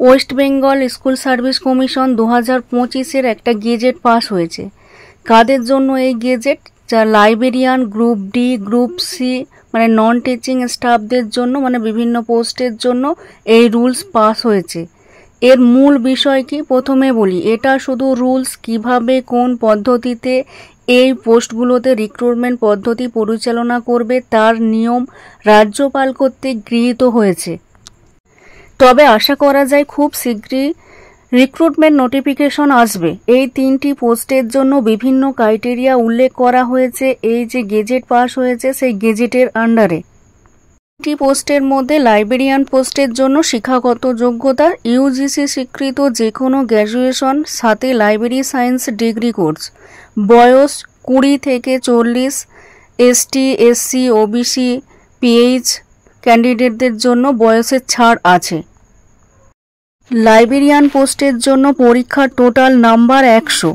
West Bengal school service commission 2025-এর একটা gazette pass হয়েছে। কাদের জন্য এই গেজেট? যা librarian, group D, group C মানে নন টিচিং স্টাফদের জন্য, মানে বিভিন্ন পোস্টের জন্য এই রুলস পাস হয়েছে। এর মূল বিষয় কি প্রথমে বলি। এটা শুধু রুলস, কিভাবে কোন পদ্ধতিতে এই পোস্টগুলোতে রিক্রুটমেন্ট পদ্ধতি পরিচালনা করবে তার নিয়ম রাজ্যপাল কর্তৃক গৃহীত হয়েছে। তবে আশা করা যায় খুব শীঘ্রই রিক্রুটমেন্ট নোটিফিকেশন আসবে। এই 3টি পোস্টের জন্য বিভিন্ন ক্রাইটেরিয়া উল্লেখ করা হয়েছে এই যে গেজেট পাস হয়েছে সেই গেজেটের আন্ডারে। 3টি পোস্টের মধ্যে লাইব্রেরিয়ান পোস্টের জন্য শিক্ষাগত যোগ্যতা ইউজিসি স্বীকৃত যে কোনো গ্র্যাজুয়েশন, সাথে লাইব্রেরি সায়েন্স ডিগ্রি কোর্স। বয়স 20 থেকে 40। এসটি, এসসি, ওবিসি, পিএইচ ক্যান্ডিডেটদের জন্য বয়সের ছাড় আছে। লাইব্রেরিয়ান পোস্টের জন্য পরীক্ষার টোটাল নাম্বার 100।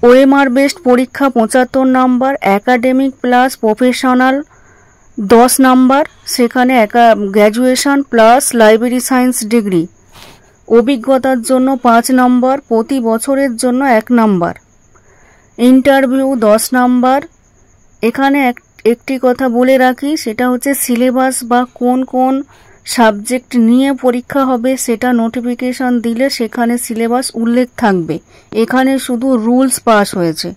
ওএমআর বেসড পরীক্ষা 75 number, academic plus professional 10 number, সেখানে graduation plus library science degree. অভিজ্ঞতার জন্য 5 নাম্বার, প্রতি বছরের জন্য 1 নাম্বার। Interview 10 number. এখানে একটি কথা বলে রাখি, সেটা হচ্ছে সিলেবাস বা কোন কোন সাবজেক্ট নিয়ে পরীক্ষা হবে সেটা নোটিফিকেশন দিলে সেখানে সিলেবাস উল্লেখ থাকবে। এখানে শুধু রুলস পাস হয়েছে।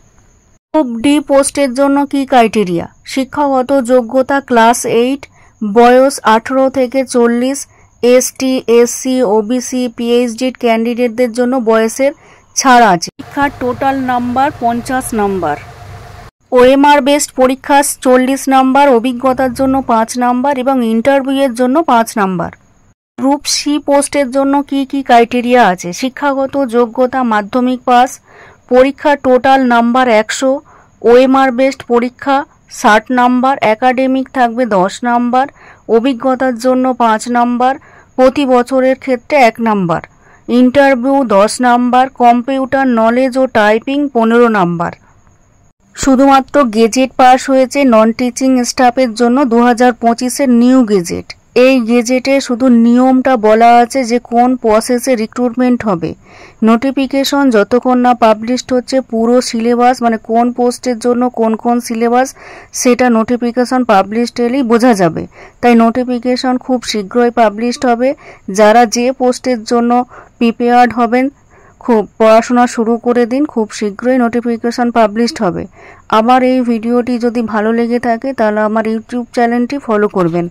গ্রুপ ডি পোস্টের জন্য কি ক্রাইটেরিয়া? শিক্ষাগত যোগ্যতা ক্লাস 8, বয়স 18 থেকে 40। এসটি, এসসি, ওবিসি, পিএইচডি ক্যান্ডিডেটদের জন্য বয়সের ছাড় আছে। পরীক্ষার total number 50 number. OMR based পরীক্ষা 40 নাম্বার, অভিজ্ঞতার জন্য 5 নাম্বার এবং ইন্টারভিউয়ের জন্য 5 নাম্বার। গ্রুপ সি পোস্টের জন্য কি কি ক্রাইটেরিয়া আছে? শিক্ষাগত যোগ্যতা মাধ্যমিক পাস, পরীক্ষা টোটাল নাম্বার 100, ওএমআর বেসড পরীক্ষা 60 নাম্বার, একাডেমিক থাকবে 10 নাম্বার, অভিজ্ঞতার জন্য 5 নাম্বার, প্রতি বছরের ক্ষেত্রে 1 number, interview 10 number, computer knowledge ও টাইপিং 15 নাম্বার। শুধুমাত্র গেজেট পাস হয়েছে নন টিচিং স্টাফের জন্য 2025-এর নিউ গেজেট। এই গেজেটে শুধু নিয়মটা বলা আছে যে কোন প্রসেসে রিক্রুটমেন্ট হবে। নোটিফিকেশন যতক্ষণ না পাবলিশড হচ্ছে পুরো সিলেবাস মানে কোন পোস্টের জন্য কোন কোন সিলেবাস সেটা নোটিফিকেশন পাবলিশড হলেই বোঝা যাবে। তাই নোটিফিকেশন খুব শীঘ্রই পাবলিশড হবে। যারা যে পোস্টের জন্য প্রিপেয়ার্ড হবেন খুব পড়াশোনা শুরু করে দিন, খুব শীঘ্রই নোটিফিকেশন পাবলিশড হবে। আমার এই ভিডিওটি যদি ভালো লেগে থাকে তাহলে আমার ইউটিউব চ্যানেলটি ফলো করবেন।